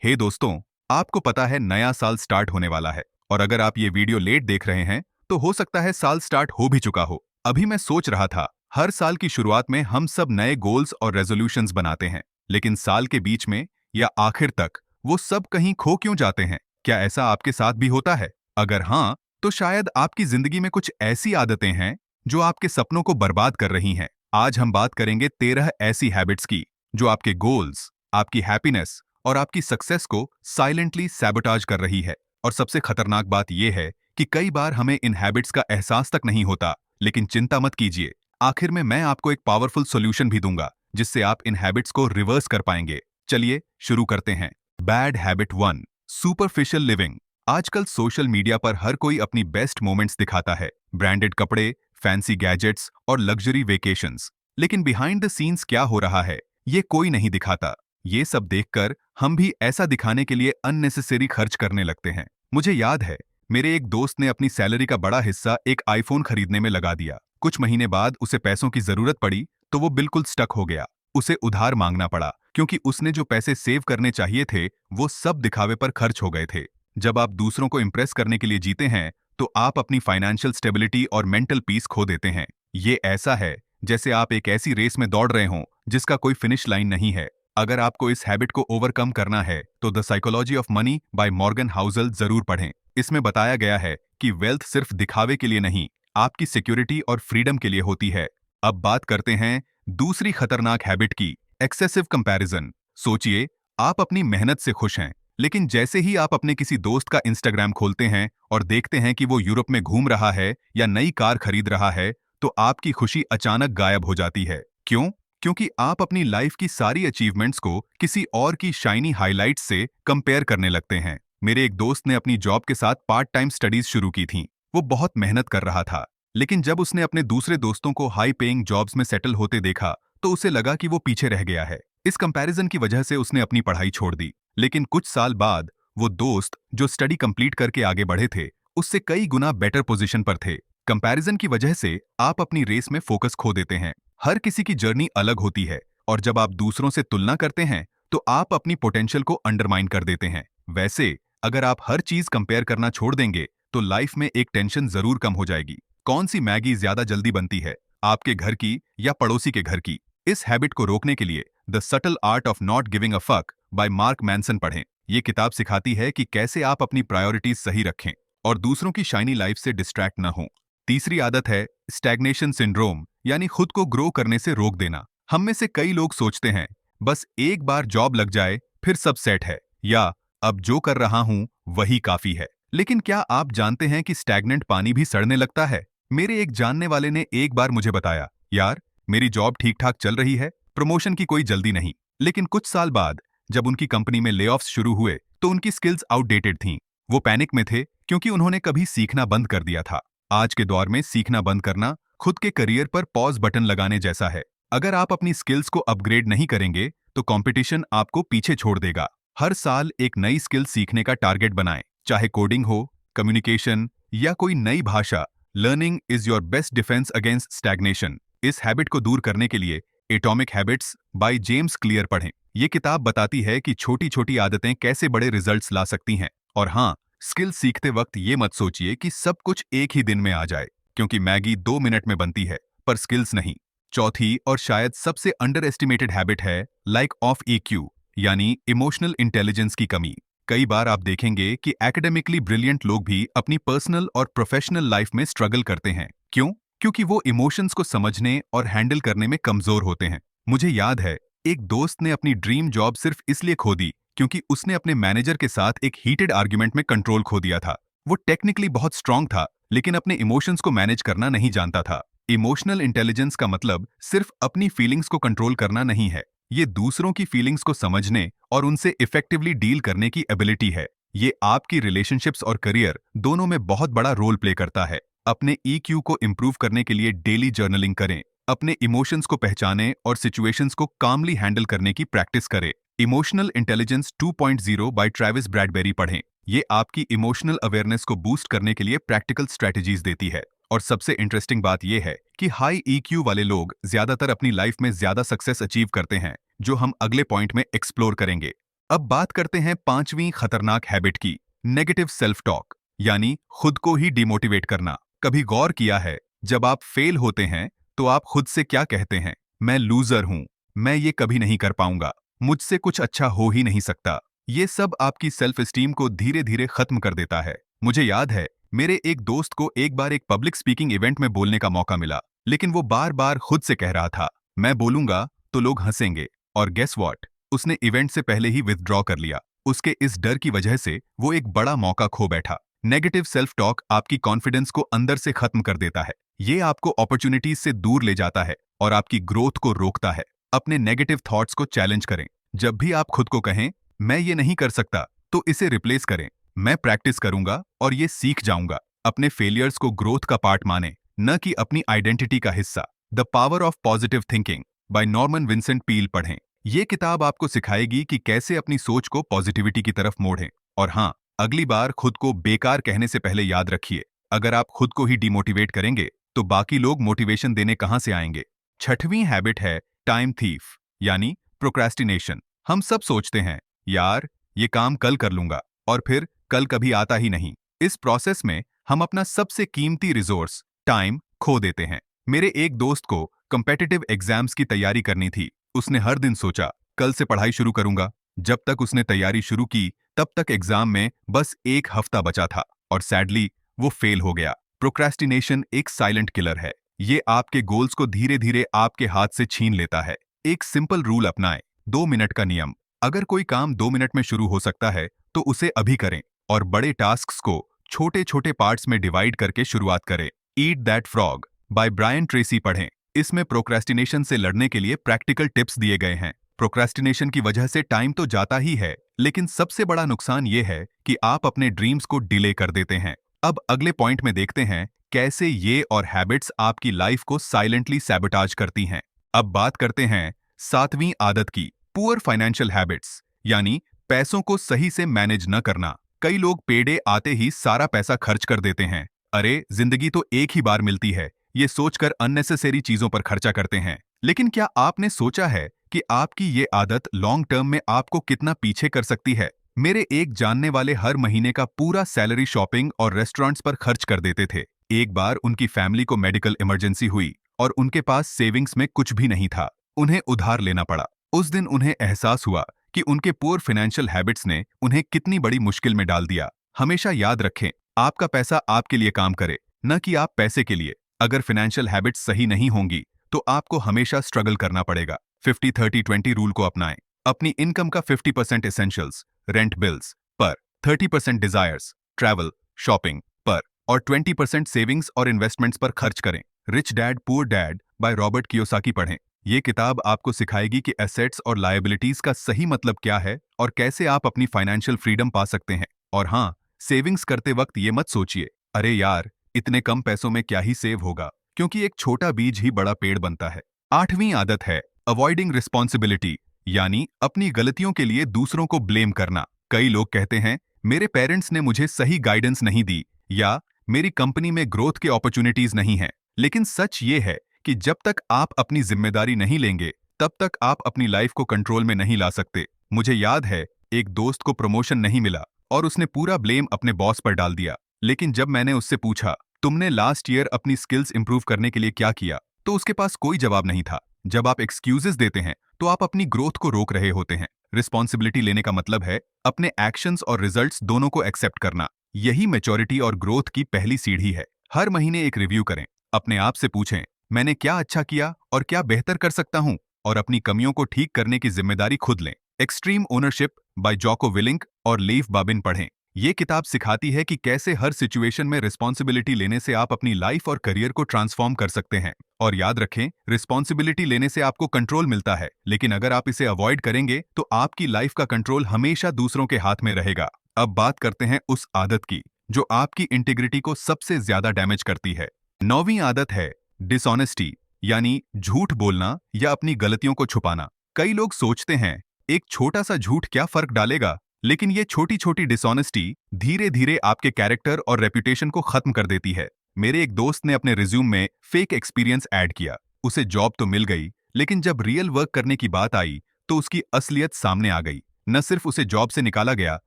हे दोस्तों, आपको पता है नया साल स्टार्ट होने वाला है और अगर आप ये वीडियो लेट देख रहे हैं तो हो सकता है साल स्टार्ट हो भी चुका हो। अभी मैं सोच रहा था, हर साल की शुरुआत में हम सब नए गोल्स और रेजोल्यूशंस बनाते हैं, लेकिन साल के बीच में या आखिर तक वो सब कहीं खो क्यों जाते हैं? क्या ऐसा आपके साथ भी होता है? अगर हाँ, तो शायद आपकी जिंदगी में कुछ ऐसी आदतें हैं जो आपके सपनों को बर्बाद कर रही हैं। आज हम बात करेंगे 13 ऐसी हैबिट्स की जो आपके गोल्स, आपकी हैप्पीनेस और आपकी सक्सेस को साइलेंटली सैबोटाज कर रही है। और सबसे खतरनाक बात यह है कि कई बार हमें इन हैबिट्स का एहसास तक नहीं होता। लेकिन चिंता मत कीजिए, आखिर में मैं आपको एक पावरफुल सॉल्यूशन भी दूंगा जिससे आप इन हैबिट्स को रिवर्स कर पाएंगे। चलिए शुरू करते हैं। Bad habit 1, superficial living. आजकल सोशल मीडिया पर हर कोई अपनी बेस्ट मोमेंट्स दिखाता है, ब्रांडेड कपड़े, फैंसी गैजेट्स और लग्जरी वेकेशंस। लेकिन बिहाइंड द सीन्स क्या हो रहा है, ये कोई नहीं दिखाता। ये सब देखकर हम भी ऐसा दिखाने के लिए अननेसेसरी खर्च करने लगते हैं। मुझे याद है, मेरे एक दोस्त ने अपनी सैलरी का बड़ा हिस्सा एक आईफोन खरीदने में लगा दिया। कुछ महीने बाद उसे पैसों की जरूरत पड़ी तो वो बिल्कुल स्टक हो गया। उसे उधार मांगना पड़ा क्योंकि उसने जो पैसे सेव करने चाहिए थे वो सब दिखावे पर खर्च हो गए थे। जब आप दूसरों को इंप्रेस करने के लिए जीते हैं तो आप अपनी फाइनेंशियल स्टेबिलिटी और मेंटल पीस खो देते हैं। ये ऐसा है जैसे आप एक ऐसी रेस में दौड़ रहे हों जिसका कोई फिनिश लाइन नहीं है। अगर आपको इस हैबिट को ओवरकम करना है तो the psychology of money by Morgan Housel जरूर पढ़ें। इसमें बताया गया है कि वेल्थ सिर्फ दिखावे के लिए नहीं, आपकी सिक्योरिटी और फ्रीडम के लिए होती है। अब बात करते हैं दूसरी खतरनाक हैबिट की, एक्सेसिव कंपैरिजन। सोचिए, आप अपनी मेहनत से खुश हैं, लेकिन जैसे ही आप अपने किसी दोस्त का इंस्टाग्राम खोलते हैं और देखते हैं कि वो यूरोप में घूम रहा है या नई कार खरीद रहा है, तो आपकी खुशी अचानक गायब हो जाती है। क्यों? क्योंकि आप अपनी लाइफ की सारी अचीवमेंट्स को किसी और की शाइनी हाइलाइट्स से कंपेयर करने लगते हैं। मेरे एक दोस्त ने अपनी जॉब के साथ पार्ट टाइम स्टडीज शुरू की थीं। वो बहुत मेहनत कर रहा था, लेकिन जब उसने अपने दूसरे दोस्तों को हाई पेइंग जॉब्स में सेटल होते देखा तो उसे लगा कि वो पीछे रह गया है। इस कंपैरिजन की वजह से उसने अपनी पढ़ाई छोड़ दी। लेकिन कुछ साल बाद वो दोस्त जो स्टडी कंप्लीट करके आगे बढ़े थे, उससे कई गुना बेटर पोजीशन पर थे। कंपैरिजन की वजह से आप अपनी रेस में फोकस खो देते हैं। हर किसी की जर्नी अलग होती है और जब आप दूसरों से तुलना करते हैं तो आप अपनी पोटेंशियल को अंडरमाइन कर देते हैं। वैसे अगर आप हर चीज कंपेयर करना छोड़ देंगे तो लाइफ में एक टेंशन जरूर कम हो जाएगी। कौन सी मैगी ज्यादा जल्दी बनती है, आपके घर की या पड़ोसी के घर की? इस हैबिट को रोकने के लिए the subtle art of not giving a fuck bye mark Manson पढ़ें। ये किताब सिखाती है कि कैसे आप अपनी प्रायोरिटीज सही रखें और दूसरों की शाइनी लाइफ से डिस्ट्रैक्ट न हो। तीसरी आदत है स्टैग्नेशन सिंड्रोम, यानी खुद को ग्रो करने से रोक देना। हम में से कई लोग सोचते हैं, बस एक बार जॉब लग जाए फिर सब सेट है, या अब जो कर रहा हूं वही काफी है। लेकिन क्या आप जानते हैं कि स्टैग्नेंट पानी भी सड़ने लगता है? मेरे एक जानने वाले ने एक बार मुझे बताया, यार मेरी जॉब ठीक ठाक चल रही है, प्रमोशन की कोई जल्दी नहीं। लेकिन कुछ साल बाद जब उनकी कंपनी में लेऑफ्स शुरू हुए तो उनकी स्किल्स आउटडेटेड थीं। वो पैनिक में थे क्योंकि उन्होंने कभी सीखना बंद कर दिया था। आज के दौर में सीखना बंद करना खुद के करियर पर पॉज बटन लगाने जैसा है। अगर आप अपनी स्किल्स को अपग्रेड नहीं करेंगे तो कंपटीशन आपको पीछे छोड़ देगा। हर साल एक नई स्किल सीखने का टारगेट बनाएं, चाहे कोडिंग हो, कम्युनिकेशन या कोई नई भाषा। Learning is your best defence against stagnation. इस हैबिट को दूर करने के लिए atomic habits by James clear पढ़ें। ये किताब बताती है कि छोटी छोटी आदतें कैसे बड़े रिजल्ट्स ला सकती हैं। और हाँ, स्किल सीखते वक्त ये मत सोचिए कि सब कुछ एक ही दिन में आ जाए, क्योंकि मैगी 2 मिनट में बनती है पर स्किल्स नहीं। चौथी और शायद सबसे अंडर एस्टिमेटेड हैबिट है लाइक ऑफ ईक्यू, यानी इमोशनल इंटेलिजेंस की कमी। कई बार आप देखेंगे कि एकेडमिकली ब्रिलियंट लोग भी अपनी पर्सनल और प्रोफेशनल लाइफ में स्ट्रगल करते हैं। क्यों? क्योंकि वो इमोशंस को समझने और हैंडल करने में कमजोर होते हैं। मुझे याद है, एक दोस्त ने अपनी ड्रीम जॉब सिर्फ इसलिए खो दी क्योंकि उसने अपने मैनेजर के साथ एक हीटेड आर्ग्यूमेंट में कंट्रोल खो दिया था। वो टेक्निकली बहुत स्ट्रांग था लेकिन अपने इमोशंस को मैनेज करना नहीं जानता था। इमोशनल इंटेलिजेंस का मतलब सिर्फ अपनी फीलिंग्स को कंट्रोल करना नहीं है, ये दूसरों की फीलिंग्स को समझने और उनसे इफेक्टिवली डील करने की एबिलिटी है। ये आपकी रिलेशनशिप्स और करियर दोनों में बहुत बड़ा रोल प्ले करता है। अपने ईक्यू को इंप्रूव करने के लिए डेली जर्नलिंग करें, अपने इमोशंस को पहचानें और सिचुएशंस को कामली हैंडल करने की प्रैक्टिस करें। इमोशनल इंटेलिजेंस 2.0 बाय ट्रेविस ब्रैडबेरी पढ़ें। ये आपकी इमोशनल अवेयरनेस को बूस्ट करने के लिए प्रैक्टिकल स्ट्रेटजीज देती है। और सबसे इंटरेस्टिंग बात यह है कि हाई ईक्यू वाले लोग ज्यादातर अपनी लाइफ में ज्यादा सक्सेस अचीव करते हैं, जो हम अगले पॉइंट में एक्सप्लोर करेंगे। अब बात करते हैं पांचवीं खतरनाक हैबिट की, नेगेटिव सेल्फ टॉक, यानी खुद को ही डिमोटिवेट करना। कभी गौर किया है, जब आप फेल होते हैं तो आप खुद से क्या कहते हैं? मैं लूजर हूं, मैं ये कभी नहीं कर पाऊंगा, मुझसे कुछ अच्छा हो ही नहीं सकता। ये सब आपकी सेल्फ एस्टीम को धीरे धीरे खत्म कर देता है। मुझे याद है, मेरे एक दोस्त को एक बार एक पब्लिक स्पीकिंग इवेंट में बोलने का मौका मिला, लेकिन वो बार बार खुद से कह रहा था, मैं बोलूंगा तो लोग हंसेंगे। और गेस व्हाट, उसने इवेंट से पहले ही विथड्रॉ कर लिया। उसके इस डर की वजह से वो एक बड़ा मौका खो बैठा। नेगेटिव सेल्फ टॉक आपकी कॉन्फिडेंस को अंदर से खत्म कर देता है। ये आपको अपॉर्चुनिटीज से दूर ले जाता है और आपकी ग्रोथ को रोकता है। अपने नेगेटिव थॉट्स को चैलेंज करें। जब भी आप खुद को कहें, मैं ये नहीं कर सकता, तो इसे रिप्लेस करें, मैं प्रैक्टिस करूंगा और ये सीख जाऊंगा। अपने फेलियर्स को ग्रोथ का पार्ट माने, न कि अपनी आइडेंटिटी का हिस्सा। The power of positive thinking by Norman Vincent Peale पढ़ें। ये किताब आपको सिखाएगी कि कैसे अपनी सोच को पॉजिटिविटी की तरफ मोड़ें। और हाँ, अगली बार खुद को बेकार कहने से पहले याद रखिए, अगर आप खुद को ही डिमोटिवेट करेंगे तो बाकी लोग मोटिवेशन देने कहां से आएंगे। छठवीं हैबिट है टाइम थीफ, यानी प्रोक्रेस्टिनेशन। हम सब सोचते हैं, यार ये काम कल कर लूंगा, और फिर कल कभी आता ही नहीं। इस प्रोसेस में हम अपना सबसे कीमती रिसोर्स टाइम खो देते हैं। मेरे एक दोस्त को कॉम्पिटिटिव एग्जाम्स की तैयारी करनी थी। उसने हर दिन सोचा, कल से पढ़ाई शुरू करूंगा। जब तक उसने तैयारी शुरू की, तब तक एग्जाम में बस एक हफ्ता बचा था और सैडली वो फेल हो गया। प्रोक्रेस्टिनेशन एक साइलेंट किलर है। ये आपके गोल्स को धीरे धीरे आपके हाथ से छीन लेता है। एक सिंपल रूल अपनाएं, 2 मिनट का नियम। अगर कोई काम 2 मिनट में शुरू हो सकता है तो उसे अभी करें, और बड़े टास्क्स को छोटे छोटे पार्ट्स में डिवाइड करके शुरुआत करें। Eat that frog by Brian Tracy पढ़ें। इसमें प्रोक्रेस्टिनेशन से लड़ने के लिए प्रैक्टिकल टिप्स दिए गए हैं। प्रोक्रेस्टिनेशन की वजह से टाइम तो जाता ही है, लेकिन सबसे बड़ा नुकसान ये है कि आप अपने ड्रीम्स को डिले कर देते हैं। अब अगले पॉइंट में देखते हैं कैसे ये और हैबिट्स आपकी लाइफ को साइलेंटली सैबोटाज करती हैं। अब बात करते हैं सातवीं आदत की, पुअर फाइनेंशियल हैबिट्स, यानी पैसों को सही से मैनेज न करना। कई लोग पेडे आते ही सारा पैसा खर्च कर देते हैं। अरे जिंदगी तो एक ही बार मिलती है, ये सोचकर अननेसेसरी चीजों पर खर्चा करते हैं। लेकिन क्या आपने सोचा है कि आपकी ये आदत लॉन्ग टर्म में आपको कितना पीछे कर सकती है? मेरे एक जानने वाले हर महीने का पूरा सैलरी शॉपिंग और रेस्टोरेंट्स पर खर्च कर देते थे। एक बार उनकी फैमिली को मेडिकल इमरजेंसी हुई और उनके पास सेविंग्स में कुछ भी नहीं था। उन्हें उधार लेना पड़ा। उस दिन उन्हें एहसास हुआ कि उनके पुअर फाइनेंशियल हैबिट्स ने उन्हें कितनी बड़ी मुश्किल में डाल दिया। हमेशा याद रखें, आपका पैसा आपके लिए काम करे, न कि आप पैसे के लिए। अगर फाइनेंशियल हैबिट्स सही नहीं होंगी तो आपको हमेशा स्ट्रगल करना पड़ेगा। 50-30-20 रूल को अपनाएं। अपनी इनकम का 50% एसेंशियल्स, रेंट बिल्स पर, 30% डिजायर्स, ट्रैवल, शॉपिंग पर, और 20% सेविंग्स और इन्वेस्टमेंट्स पर खर्च करें। Rich dad poor dad by Robert Kiyosaki पढ़ें। ये किताब आपको सिखाएगी कि एसेट्स और लायबिलिटीज का सही मतलब क्या है और कैसे आप अपनी फाइनेंशियल फ्रीडम पा सकते हैं। और हाँ, सेविंग्स करते वक्त ये मत सोचिए, अरे यार इतने कम पैसों में क्या ही सेव होगा, क्योंकि एक छोटा बीज ही बड़ा पेड़ बनता है। आठवीं आदत है अवॉइडिंग रिस्पॉन्सिबिलिटी, यानी अपनी गलतियों के लिए दूसरों को ब्लेम करना। कई लोग कहते हैं, मेरे पेरेंट्स ने मुझे सही गाइडेंस नहीं दी, या मेरी कंपनी में ग्रोथ के अपॉर्चुनिटीज नहीं है। लेकिन सच ये है कि जब तक आप अपनी जिम्मेदारी नहीं लेंगे, तब तक आप अपनी लाइफ को कंट्रोल में नहीं ला सकते। मुझे याद है, एक दोस्त को प्रमोशन नहीं मिला और उसने पूरा ब्लेम अपने बॉस पर डाल दिया। लेकिन जब मैंने उससे पूछा, तुमने लास्ट ईयर अपनी स्किल्स इंप्रूव करने के लिए क्या किया, तो उसके पास कोई जवाब नहीं था। जब आप एक्सक्यूजेस देते हैं तो आप अपनी ग्रोथ को रोक रहे होते हैं। रिस्पॉन्सिबिलिटी लेने का मतलब है अपने एक्शंस और रिजल्ट्स दोनों को एक्सेप्ट करना। यही मैच्योरिटी और ग्रोथ की पहली सीढ़ी है। हर महीने एक रिव्यू करें। अपने आप से पूछें, मैंने क्या अच्छा किया और क्या बेहतर कर सकता हूं, और अपनी कमियों को ठीक करने की जिम्मेदारी खुद लें। Extreme ownership by Jocko Willink और लीव बाबिन पढ़ें। ये किताब सिखाती है कि कैसे हर सिचुएशन में रिस्पॉन्सिबिलिटी लेने से आप अपनी लाइफ और करियर को ट्रांसफॉर्म कर सकते हैं। और याद रखें, रिस्पॉन्सिबिलिटी लेने से आपको कंट्रोल मिलता है, लेकिन अगर आप इसे अवॉइड करेंगे तो आपकी लाइफ का कंट्रोल हमेशा दूसरों के हाथ में रहेगा। अब बात करते हैं उस आदत की जो आपकी इंटीग्रिटी को सबसे ज्यादा डैमेज करती है। नौवीं आदत है डिसऑनेस्टी, यानी झूठ बोलना या अपनी गलतियों को छुपाना। कई लोग सोचते हैं, एक छोटा सा झूठ क्या फर्क डालेगा, लेकिन ये छोटी छोटी डिसऑनेस्टी धीरे धीरे आपके कैरेक्टर और रेपुटेशन को खत्म कर देती है। मेरे एक दोस्त ने अपने रिज्यूम में फेक एक्सपीरियंस ऐड किया। उसे जॉब तो मिल गई, लेकिन जब रियल वर्क करने की बात आई तो उसकी असलियत सामने आ गई। न सिर्फ उसे जॉब से निकाला गया,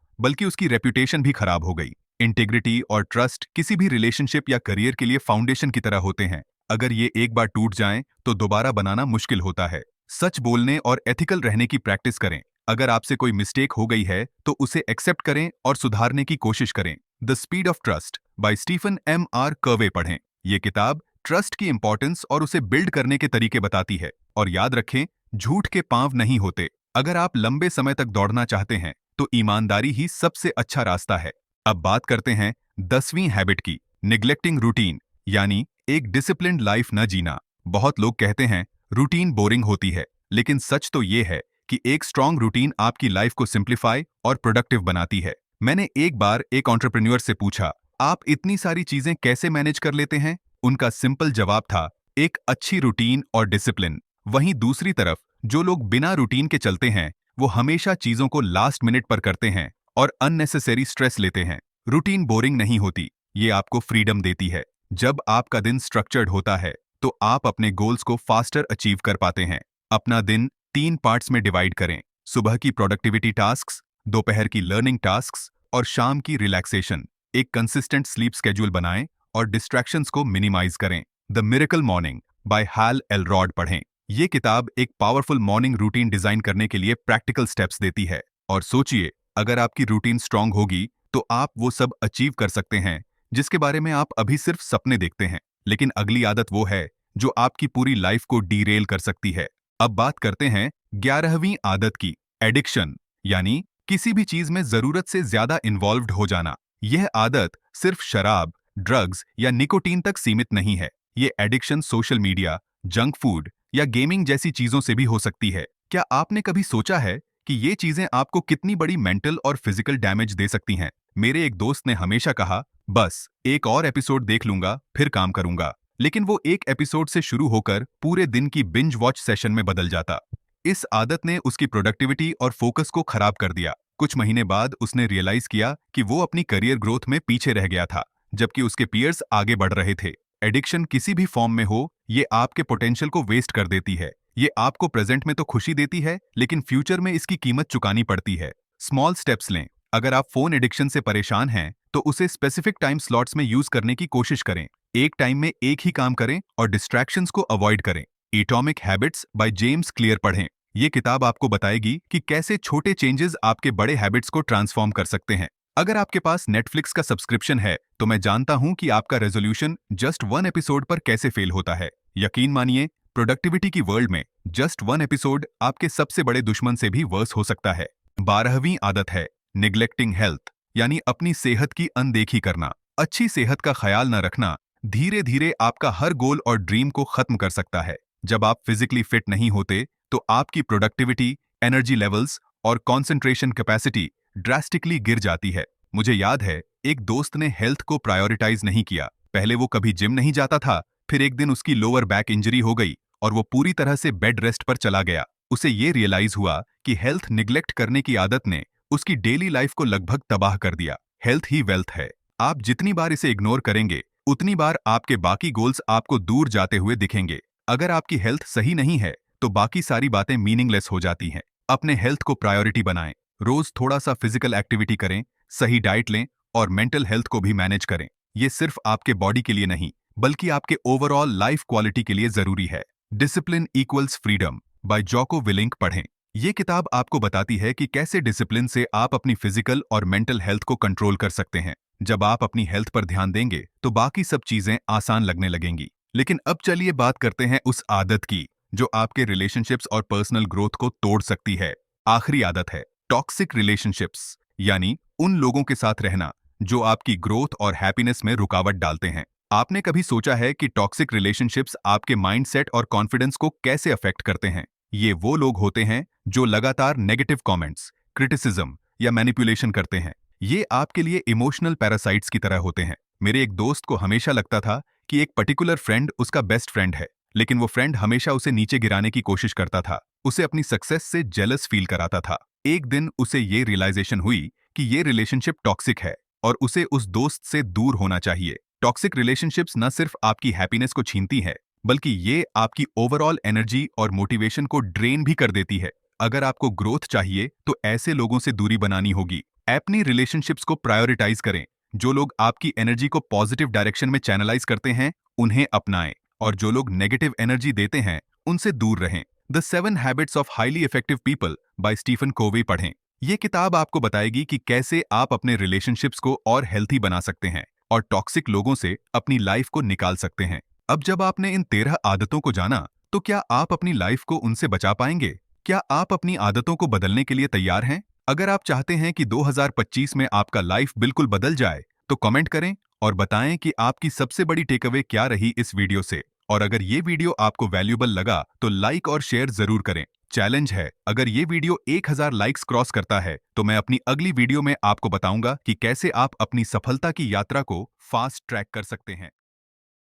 बल्कि उसकी रेप्यूटेशन भी खराब हो गई। इंटीग्रिटी और ट्रस्ट किसी भी रिलेशनशिप या करियर के लिए फाउंडेशन की तरह होते हैं। अगर ये एक बार टूट जाएं, तो दोबारा बनाना मुश्किल होता है। सच बोलने और एथिकल रहने की प्रैक्टिस करें। अगर आपसे कोई मिस्टेक हो गई है, तो उसे एक्सेप्ट करें और सुधारने की कोशिश करें। The speed of trust by Stephen M.R. Covey पढ़ें। ये किताब ट्रस्ट की इंपॉर्टेंस और उसे बिल्ड करने के तरीके बताती है। और याद रखें, झूठ के पांव नहीं होते। अगर आप लंबे समय तक दौड़ना चाहते हैं, तो ईमानदारी ही सबसे अच्छा रास्ता है। अब बात करते हैं 10वीं हैबिट की, निग्लेक्टिंग रूटीन, यानी एक डिसिप्लिन्ड लाइफ न जीना। बहुत लोग कहते हैं रूटीन बोरिंग होती है, लेकिन सच तो ये है कि एक स्ट्रॉन्ग रूटीन आपकी लाइफ को सिंप्लीफाई और प्रोडक्टिव बनाती है। मैंने एक बार एक एंटरप्रेन्योर से पूछा, आप इतनी सारी चीजें कैसे मैनेज कर लेते हैं? उनका सिंपल जवाब था, एक अच्छी रूटीन और डिसिप्लिन। वहीं दूसरी तरफ जो लोग बिना रूटीन के चलते हैं, वो हमेशा चीजों को लास्ट मिनट पर करते हैं और अननेसेसरी स्ट्रेस लेते हैं। रूटीन बोरिंग नहीं होती, ये आपको फ्रीडम देती है। जब आपका दिन स्ट्रक्चर्ड होता है, तो आप अपने गोल्स को फास्टर अचीव कर पाते हैं। अपना दिन 3 पार्ट्स में डिवाइड करें। सुबह की प्रोडक्टिविटी टास्क्स, दोपहर की लर्निंग टास्क्स और शाम की रिलैक्सेशन। एक कंसिस्टेंट स्लीप स्केड्यूल बनाएं और डिस्ट्रैक्शंस को मिनिमाइज करें। The miracle morning by Hal Elrod पढ़ें। ये किताब एक पावरफुल मॉर्निंग रूटीन डिजाइन करने के लिए प्रैक्टिकल स्टेप्स देती है। और सोचिए, अगर आपकी रूटीन स्ट्रांग होगी, तो आप वो सब अचीव कर सकते हैं जिसके बारे में आप अभी सिर्फ सपने देखते हैं। लेकिन अगली आदत वो है जो आपकी पूरी लाइफ को डीरेल कर सकती है। अब बात करते हैं 11वीं आदत की, एडिक्शन, यानी किसी भी चीज में जरूरत से ज्यादा इन्वॉल्व्ड हो जाना। यह आदत सिर्फ शराब, ड्रग्स या निकोटीन तक सीमित नहीं है। ये addiction social media, junk food या गेमिंग जैसी चीजों से भी हो सकती है। क्या आपने कभी सोचा है कि ये चीजें आपको कितनी बड़ी मेंटल और फिजिकल डैमेज दे सकती हैं? मेरे एक दोस्त ने हमेशा कहा, बस एक और एपिसोड देख लूंगा, फिर काम करूंगा। लेकिन वो एक एपिसोड से शुरू होकर पूरे दिन की बिंज वॉच सेशन में बदल जाता। इस आदत ने उसकी प्रोडक्टिविटी और फोकस को खराब कर दिया। कुछ महीने बाद उसने रियलाइज किया कि वो अपनी करियर ग्रोथ में पीछे रह गया था, जबकि उसके पीयर्स आगे बढ़ रहे थे। एडिक्शन किसी भी फॉर्म में हो, ये आपके पोटेंशियल को वेस्ट कर देती है। ये आपको प्रेजेंट में तो खुशी देती है, लेकिन फ्यूचर में इसकी कीमत चुकानी पड़ती है। स्मॉल स्टेप्स लें। अगर आप फोन एडिक्शन से परेशान हैं, तो उसे स्पेसिफिक टाइम स्लॉट्स में यूज करने की कोशिश करें। एक टाइम में एक ही काम करें और डिस्ट्रैक्शंस को अवॉइड करें। Atomic habits by James clear पढ़ें। ये किताब आपको बताएगी कि कैसे छोटे चेंजेस आपके बड़े हैबिट्स को ट्रांसफॉर्म कर सकते हैं। अगर आपके पास नेटफ्लिक्स का सब्सक्रिप्शन है, तो मैं जानता हूं कि आपका रेजोल्यूशन जस्ट 1 एपिसोड पर कैसे फेल होता है। यकीन मानिए, प्रोडक्टिविटी की वर्ल्ड में जस्ट 1 एपिसोड आपके सबसे बड़े दुश्मन से भी वर्स हो सकता है। 12वीं आदत है निग्लेक्टिंग हेल्थ, यानी अपनी सेहत की अनदेखी करना। अच्छी सेहत का ख्याल न रखना धीरे धीरे आपका हर गोल और ड्रीम को खत्म कर सकता है। जब आप फिजिकली फिट नहीं होते, तो आपकी प्रोडक्टिविटी, एनर्जी लेवल्स और कॉन्सेंट्रेशन कैपेसिटी ड्रास्टिकली गिर जाती है। मुझे याद है, एक दोस्त ने हेल्थ को प्रायोरिटाइज नहीं किया। पहले वो कभी जिम नहीं जाता था, फिर एक दिन उसकी लोअर बैक इंजरी हो गई और वो पूरी तरह से बेड रेस्ट पर चला गया। उसे ये रियलाइज हुआ कि हेल्थ निग्लेक्ट करने की आदत ने उसकी डेली लाइफ को लगभग तबाह कर दिया। हेल्थ ही वेल्थ है। आप जितनी बार इसे इग्नोर करेंगे, उतनी बार आपके बाकी गोल्स आपको दूर जाते हुए दिखेंगे। अगर आपकी हेल्थ सही नहीं है, तो बाकी सारी बातें मीनिंगलेस हो जाती हैं। अपने हेल्थ को प्रायोरिटी बनाएं। रोज थोड़ा सा फिजिकल एक्टिविटी करें, सही डाइट लें और मेंटल हेल्थ को भी मैनेज करें। ये सिर्फ आपके बॉडी के लिए नहीं, बल्कि आपके ओवरऑल लाइफ क्वालिटी के लिए जरूरी है। Discipline equals freedom bye Jocko विलिंक पढ़ें। ये किताब आपको बताती है कि कैसे डिसिप्लिन से आप अपनी फिजिकल और मेंटल हेल्थ को कंट्रोल कर सकते हैं। जब आप अपनी हेल्थ पर ध्यान देंगे, तो बाकी सब चीजें आसान लगने लगेंगी। लेकिन अब चलिए बात करते हैं उस आदत की जो आपके रिलेशनशिप्स और पर्सनल ग्रोथ को तोड़ सकती है। आखिरी आदत है टॉक्सिक रिलेशनशिप्स, यानी उन लोगों के साथ रहना जो आपकी ग्रोथ और हैप्पीनेस में रुकावट डालते हैं। आपने कभी सोचा है कि टॉक्सिक रिलेशनशिप्स आपके माइंडसेट और कॉन्फिडेंस को कैसे अफेक्ट करते हैं? ये वो लोग होते हैं जो लगातार नेगेटिव कमेंट्स, क्रिटिसिज्म या मैनिपुलेशन करते हैं। ये आपके लिए इमोशनल पैरासाइट्स की तरह होते हैं। मेरे एक दोस्त को हमेशा लगता था कि एक पर्टिकुलर फ्रेंड उसका बेस्ट फ्रेंड है, लेकिन वो फ्रेंड हमेशा उसे नीचे गिराने की कोशिश करता था, उसे अपनी सक्सेस से जेलस फील कराता था। एक दिन उसे ये रियलाइजेशन हुई कि ये रिलेशनशिप टॉक्सिक है और उसे उस दोस्त से दूर होना चाहिए। टॉक्सिक रिलेशनशिप्स न सिर्फ आपकी हैप्पीनेस को छीनती है, बल्कि ये आपकी ओवरऑल एनर्जी और मोटिवेशन को ड्रेन भी कर देती है। अगर आपको ग्रोथ चाहिए तो ऐसे लोगों से दूरी बनानी होगी। अपनी रिलेशनशिप्स को प्रायोरिटाइज करें। जो लोग आपकी एनर्जी को पॉजिटिव डायरेक्शन में चैनलाइज करते हैं उन्हें अपनाएं, और जो लोग नेगेटिव एनर्जी देते हैं उनसे दूर रहें। The 7 habits of highly effective people by Stephen Covey पढ़ें। ये किताब आपको बताएगी कि कैसे आप अपने रिलेशनशिप्स को और हेल्थी बना सकते हैं और टॉक्सिक लोगों से अपनी लाइफ को निकाल सकते हैं। अब जब आपने इन 13 आदतों को जाना, तो क्या आप अपनी लाइफ को उनसे बचा पाएंगे? क्या आप अपनी आदतों को बदलने के लिए तैयार हैं? अगर आप चाहते हैं कि 2025 में आपका लाइफ बिल्कुल बदल जाए, तो कमेंट करें और बताएं कि आपकी सबसे बड़ी टेकअवे क्या रही इस वीडियो से। और अगर ये वीडियो आपको वैल्यूएबल लगा तो लाइक और शेयर जरूर करें। चैलेंज है, अगर ये वीडियो 1000 लाइक्स क्रॉस करता है तो मैं अपनी अगली वीडियो में आपको बताऊंगा कि कैसे आप अपनी सफलता की यात्रा को फास्ट ट्रैक कर सकते हैं।